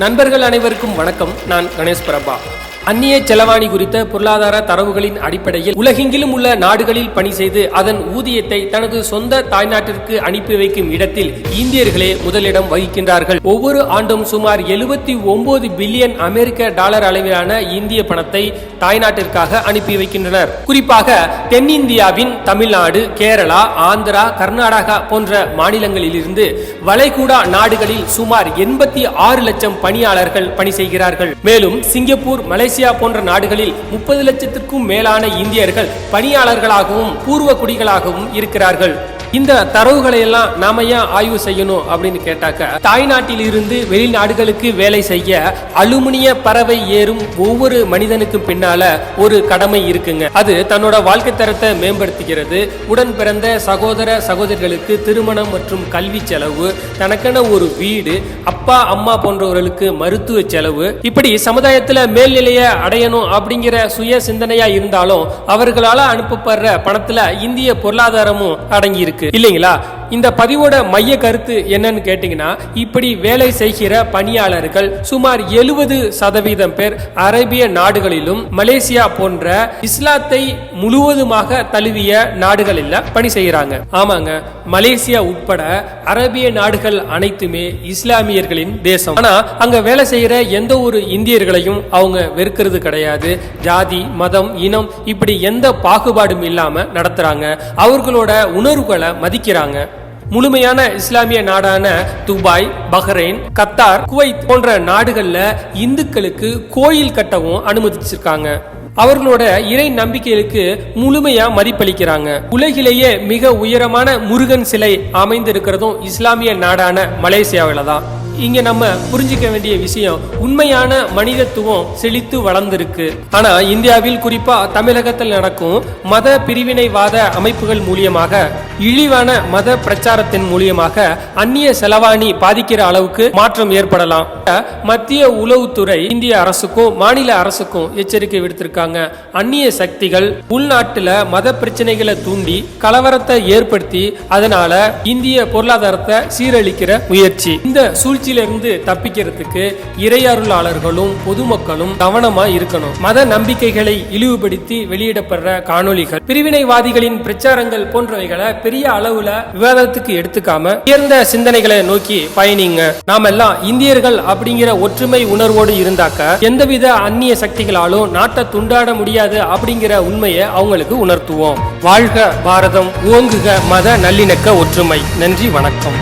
நண்பர்கள் அனைவருக்கும் வணக்கம். நான் கணேஷ் பிரபா. அந்நிய செலவாணி குறித்த பொருளாதார தரவுகளின் அடிப்படையில் உலகெங்கிலும் உள்ள நாடுகளில் பணி செய்து அதன் ஊதியத்தை தனது சொந்த தாய்நாட்டிற்கு அனுப்பி வைக்கும் இடத்தில் இந்தியர்களே முதலிடம் வகிக்கின்றார்கள். ஒவ்வொரு ஆண்டும் சுமார் 79 பில்லியன் அமெரிக்க டாலர் அளவிலான இந்திய பணத்தை தாய்நாட்டிற்காக அனுப்பி வைக்கின்றனர். குறிப்பாக தென்னிந்தியாவின் தமிழ்நாடு, கேரளா, ஆந்திரா, கர்நாடகா போன்ற மாநிலங்களிலிருந்து வளைகுடா நாடுகளில் சுமார் 86 லட்சம் பணியாளர்கள் பணி செய்கிறார்கள். மேலும் சிங்கப்பூர், மலேசியா போன்ற நாடுகளில் 30 லட்சத்திற்கும் மேலான இந்தியர்கள் பணியாளர்களாகவும் பூர்வ குடிகளாகவும் இருக்கிறார்கள். இந்த தரவுகளை எல்லாம் நாம ஏன் ஆய்வு செய்யணும் அப்படின்னு கேட்டாக்க, தாய்நாட்டில் இருந்து வெளிநாடுகளுக்கு வேலை செய்ய அலுமினிய பறவை ஏறும் ஒவ்வொரு மனிதனுக்கும் பின்னால ஒரு கடமை இருக்குங்க. அது தன்னோட வாழ்க்கை தரத்தை மேம்படுத்துகிறது. உடன் பிறந்த சகோதர சகோதரிகளுக்கு திருமணம் மற்றும் கல்வி செலவு, தனக்கென ஒரு வீடு, அப்பா அம்மா போன்றவர்களுக்கு மருத்துவ செலவு, இப்படி சமுதாயத்துல மேல்நிலைய அடையணும் அப்படிங்கிற சுய சிந்தனையா இருந்தாலும் அவர்களால அனுப்பப்படுற பணத்துல இந்திய பொருளாதாரமும் அடங்கி இருக்கு இல்லைங்களா? இந்த பதிவோட மைய கருத்து என்னன்னு கேட்டீங்கன்னா, இப்படி வேலை செய்கிற பணியாளர்கள் சுமார் 70% பேர் அரேபிய நாடுகளிலும் மலேசியா போன்ற இஸ்லாத்தை முழுவதுமாக தழுவிய நாடுகளில் பணி செய்யறாங்க. ஆமாங்க, மலேசியா உட்பட அரேபிய நாடுகள் அனைத்துமே இஸ்லாமியர்களின் தேசம். ஆனா அங்க வேலை செய்யற எந்த ஒரு இந்தியர்களையும் அவங்க வெறுக்கிறது கிடையாது. ஜாதி, மதம், இனம் இப்படி எந்த பாகுபாடும் இல்லாம நடத்துறாங்க. அவர்களோட உணர்வுகளை மதிக்கிறாங்க. முழுமையான இஸ்லாமிய நாடான துபாய், பஹ்ரைன், கத்தார், குவைத் போன்ற நாடுகள்ல இந்துக்களுக்கு கோயில் கட்டவும் அனுமதிச்சிருக்காங்க. அவர்களோட இறை நம்பிக்கைகளுக்கு முழுமையா மதிப்பளிக்கிறாங்க. உலகிலேயே மிக உயரமான முருகன் சிலை அமைந்திருக்கிறதும் இஸ்லாமிய நாடான மலேசியாவில தான். இங்க நம்ம புரிஞ்சிக்க வேண்டிய விஷயம், உண்மையான மனிதத்துவம் செழித்து வளர்ந்திருக்கு. ஆனா இந்தியாவில், குறிப்பா தமிழகத்தில் நடக்கும் மத பிரிவினைவாத அமைப்புகள் மூலியமாக, இழிவான மத பிரச்சாரத்தின் மூலியமாக அந்நிய செலவாணி பாதிக்கிற அளவுக்கு மாற்றம் ஏற்படலாம். மத்திய உளவுத்துறை இந்திய அரசுக்கும் மாநில அரசுக்கும் எச்சரிக்கை விடுத்திருக்காங்க. அந்நிய சக்திகள் உள்நாட்டுல மத பிரச்சனைகளை தூண்டி கலவரத்தை ஏற்படுத்தி அதனால இந்திய பொருளாதாரத்தை சீரழிக்கிற முயற்சி. இந்த சூழ்ச்சியிலிருந்து தப்பிக்கிறதுக்கு இறையருளாளர்களும் பொதுமக்களும் கவனமா இருக்கணும். மத நம்பிக்கைகளை இழிவுபடுத்தி வெளியிடப்படுற காணொளிகள், பிரிவினைவாதிகளின் பிரச்சாரங்கள் போன்றவைகளை பெரிய அளவுல விவாதத்துக்கு எடுத்துக்காம உயர்ந்த சிந்தனைகளை நோக்கி பயணிங்க. நாம எல்லாம் இந்தியர்கள் அப்படிங்கிற ஒற்றுமை உணர்வோடு இருந்தாக்க எந்தவித அந்நிய சக்திகளாலும் நாட்டை துண்டாட முடியாது அப்படிங்கிற உண்மையை அவங்களுக்கு உணர்த்துவோம். வாழ்க பாரதம், ஓங்குக மத நல்லிணக்க ஒற்றுமை. நன்றி, வணக்கம்.